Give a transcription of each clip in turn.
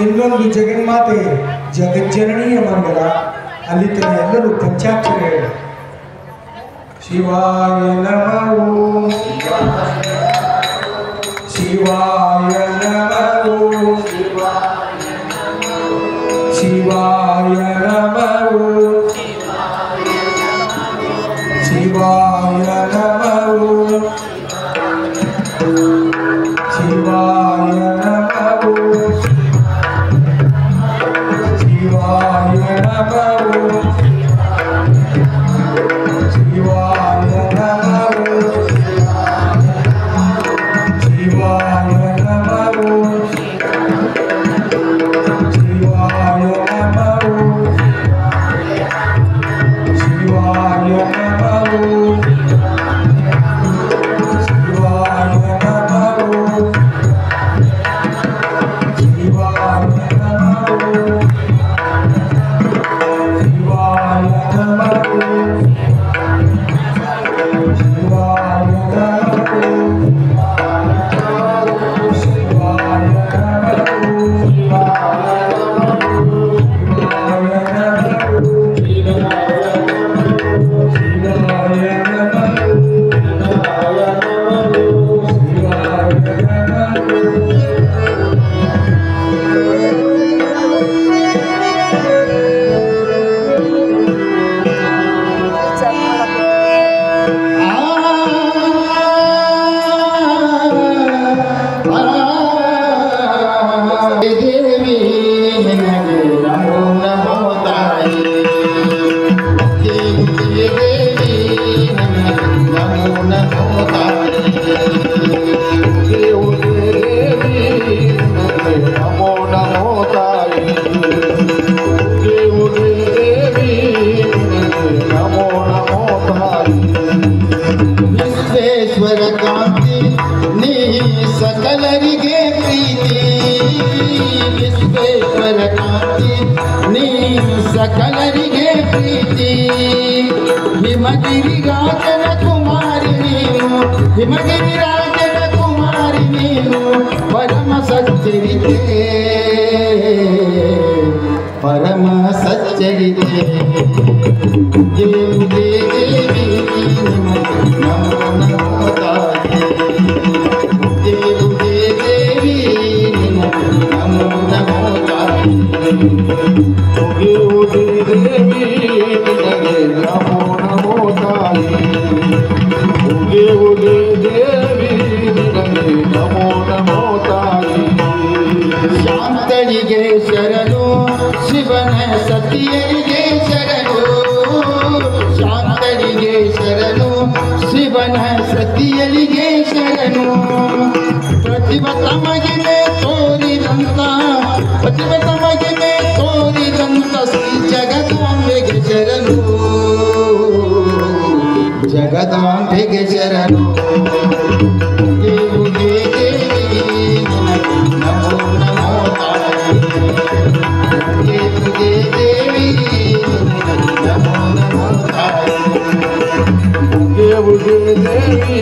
ಇನ್ನೊಂದು ಜಗನ್ಮಾತೆ ಜಗಜ್ಜನನೀಯ ಮಂಗಲ ಅಲ್ಲಿ ತನ ಎಲ್ಲರೂ ಪಂಚಾಕ್ಷರ ಹೇಳಿ ಶಿವಾಯ ನಮಃ ಶಿವಾಯ ನಮಃ ಶಿವಾಯ ನಮಃ ಶಿವಾಯ ನಮಃ ಶಿವಾಯ ನಮಃ ಶಿವಾಯ ನಮಃ ಶಿವಾಯ ನಮಃ ಶಿವಾಯ ನಮಃ ಶಿವಾಯ ನಮಃ ಶಿವಾಯ ನಮಃ सकलरिगे प्रीति विश्वेश्वर कांति नी सकलरिगे प्रीति हिमगिरि राजन कुमारी नीनु हिमगिरि राजन कुमारी नीनु परम सच्चरिते देव देवी नमो नमो ताये देव देवी नमो नमो ताये देवी नमो नमो ताये देवी नमो नमो ताये शांतलिगे शरणु शिवन सतियलिगे शरणु शांतलिगे शरणु शिवन सतियलिगे शरणु प्रतिवत मगिने तोरिದಂತ प्रतिवत मगिने तोरिದಂತ ಶ್ರೀ ಜಗದಂಬೆಗೆ ಶರಣು ಜಗದಾಂಬೆಗೆ ಶರಣು ದೇವುಗೆ ದೇವಿ ನಮೋ ನಮೋ ತಾಯಿ ದೇವುಗೆ ದೇವಿ ನಮೋ ನಮೋ ತಾಯಿ ದೇವುಗೆ ದೇವಿ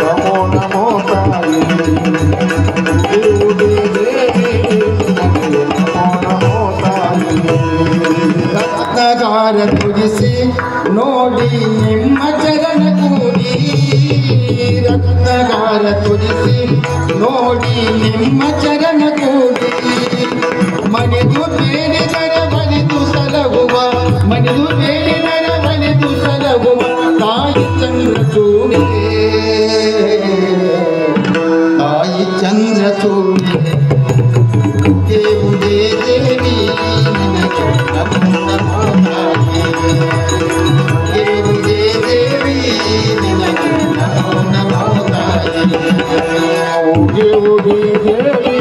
ನಮೋ ನಮೋ ತಾಯಿ ದೇವುಗೆ ದೇವಿ ನಮೋ ನಮೋ ತಾಯಿ ರತ್ನಗಾರ ತುದಿಸಿ ನೋಡಿ ನಿಮ್ಮ ಚರಣ ಕೂಡಿ ರತ್ನಗಾರ ತುದಿಸಿ ನೋಡಿ ನಿಮ್ಮ ಚರಣ ಕೂಡಿ ಮನೆದು ಬೇಡಿದರ ಬಲಿದು ಸಲಹುವ ಮನೆದು ಬೇಡಿದರ ಬಲಿದು ಸಲಹುವ ತಾಯಿ ಚಂದ್ರಚೂಡಿ ತಾಯಿ ಚಂದ್ರಚೂಡಿ ದೇವುಗೆ ದೇವಿ ನಮೋ ನಮೋ ತಾಯಿ ದೇವುಗೆ ದೇವಿ ನಮೋ ನಮೋ ತಾಯಿ ದೇವುಗೆ ದೇವಿ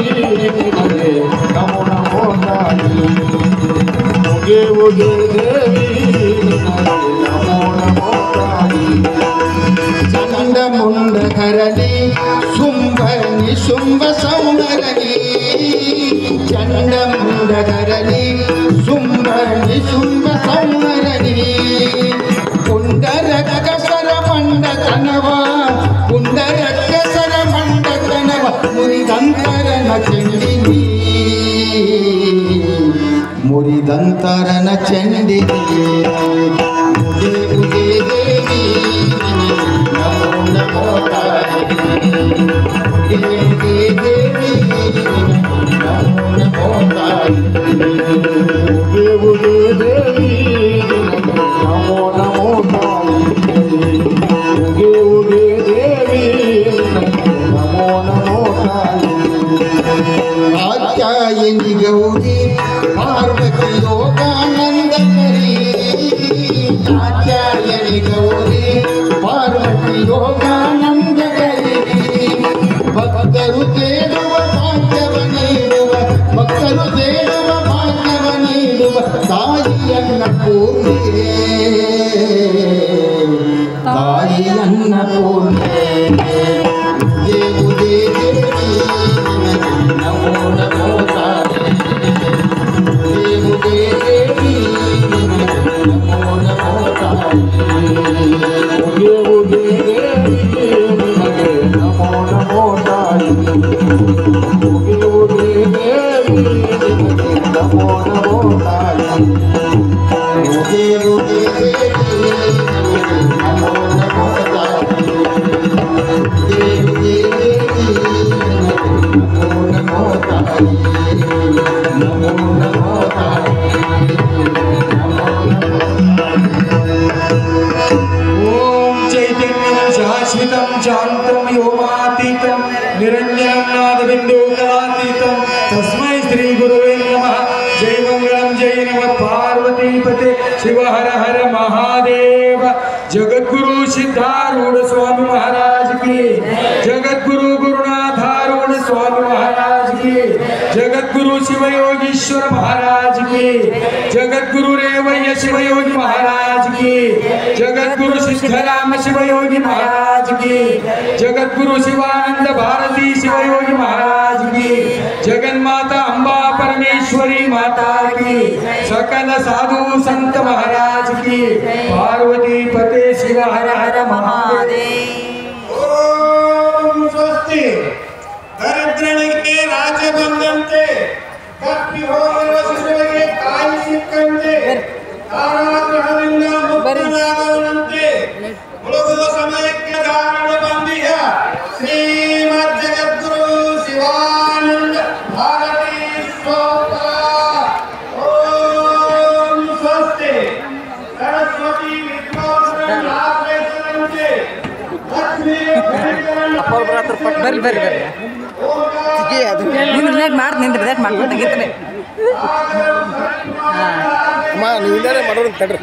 ನಮೋ ನಮೋ ತಾಯಿ ದೇವುಗೆ ದೇವಿ ನಮೋ ನಮೋ ತಾಯಿ ಚಂಡ ಮುಂಡ ಕರಲಿ ಶುಂಭ ನಿಶುಂಭ ಸಂವರಲಿ ಚಂಡ ಮುಂಡ ಕರಲಿ ಶುಂಭ ನಿಶುಂಭ ಸಂವರಲಿ ಪುಂಡರ ಕಸರ ಮಂಡತನವ ಪುಂಡರ ಕಸರ ಮಂಡತನವ ಮುರಿದಂತರನ ಚೆಂಡಿನಿ ಮುರಿದಂತರನ ಚೆಂಡಿನಿ ದೇವುಗೆ ದೇವಿ ನಮೋ ನಮೋ ತಾಯಿ ದೇವುಗೆ ದೇವಿ ನಮೋ ನಮೋ ತಾಯಿ ದೇವುಗೆ ದೇವಿ ನಮೋ ನಮೋ ತಾಯಿ ದೇವುಗೆ ದೇವಿ ನಮೋ ನಮೋ ತಾಯಿ ಕಾತ್ಯಾಯಿನಿ ಗೌರಿ ಪಾರ್ವತಿ ಯೋಗಾನಂದ ಕರಿ ಕಾತ್ಯಾಯಿನಿ ಗೌರಿ ಪಾರ್ವತಿ ಯೋಗಾನಂದ ಕರಿ ಭಕ್ತರು ತೇಡುವ ಭಾಗ್ಯವ ನೀಡುವ ಭಕ್ತರು ತೇಡುವ ಭಾಗ್ಯವ ನೀಡುವ ತಾಯಿಯನ್ನ ಪೂರ್ಣೆ ತಾಯಿಯನ್ನ ಪೂರ್ಣೆ ದೇವುಗೆ ದೇವಿ ನಮೋ ನಮೋ ತಾಯಿ ದೇವುಗೆ ದೇವಿ ನಮೋ ನಮೋ ತಾಯಿ ದೇವುಗೆ ದೇವಿ ನಮೋ ನಮೋ ತಾಯಿ ದೇವುಗೆ ದೇವಿ ನಮೋ ನಮೋ ತಾಯಿ ದೇವುಗೆ ದೇವಿ ನಮೋ ನಮೋ ತಾಯಿ ದೇವುಗೆ ದೇವಿ ನಮೋ ನಮೋ ತಾಯಿ ನಮೋ ನಮೋ ತಾಯಿ ಓಂ ಚೈತನ್ಯಂ ಶಾಶ್ವತಂ ಶಾಂತಂ ಯೋಮಾತೀತಂ ನಿರಂಜನಂ ನಾದಬಿಂದು ಕಲಾತೀತಂ ತಸ್ಮೈ ಶ್ರೀ ಗುರುವೇ ನಮಃ ಜೈ ಮಂಗಳಂ ಜೈ ನಮಃ ಪಾರ್ವತೀಪತೆ ಶಿವ ಹರ ಹರ ಮಹಾದೇವ ಜಗದ್ಗುರು ಸಿದ್ಧಾರೂಢ ಸ್ವಾಮಿ ಮಹಾರಾಜ್ ಕಿ ಜಗದ್ಗುರು ಗುರುನಾಥಾರೂಢ ಸ್ವಾಮಿ ಮಹಾರಾಜ್ ಕಿ जगद्गुरु शिवयोगीश्वर महाराज की जगद्गुरु रेवैया शिवयोगी महाराज की जगद्गुरु सिद्धराम शिवयोगी महाराज की जगद्गुरु शिवानंद भारती शिवयोगी महाराज की जगन्माता अम्बा परमेश्वरी माता की सकल साधु संत महाराज की पार्वती पते शिव हर हर महादेव। ओम स्वस्ति ದರಿದ್ರನಿಗೆ ರಾಜ್ಯ ಬಂದಂತೆ ತಪ್ಪಿ ಹೋಗಿರುವ ಶಿಶುವಿಗೆ ತಾಯಿ ಸಿಕ್ಕಂತೆ ಕಾರಾಗೃಹದಿಂದ ಮುಕ್ತನಾದವನಂತೆ ಮುಳುಗುವ ಸಮಯಕ್ಕೆ ಧಾರಣ ಬಂದಿಯ ಶ್ರೀಮದ್ ಜಗದ್ಗುರು ಶಿವಾನಂದ ಭಾರತೀ ಸ್ತೋತ್ರ ಓಂ ಸ್ವಸ್ತಿ ಸರಸ್ವತಿ ವಿದ್ವಾಂಸರನ್ನು ಆಶ್ರಯಿಸಿದಂತೆ ಲಕ್ಷ್ಮೀ ಬರ್ರಿ ಬರ್ರಿ ಬರ್ರಿ ಲೇಟ್ ಮಾಡ್ತೀನಿ ಲೇಟ್ ಮಾಡ್ಕೊಂಡಾಗಿರ್ತೀನಿ ಅಮ್ಮ ನೀವು ಮಾಡೋದು ತಡ್ರಿ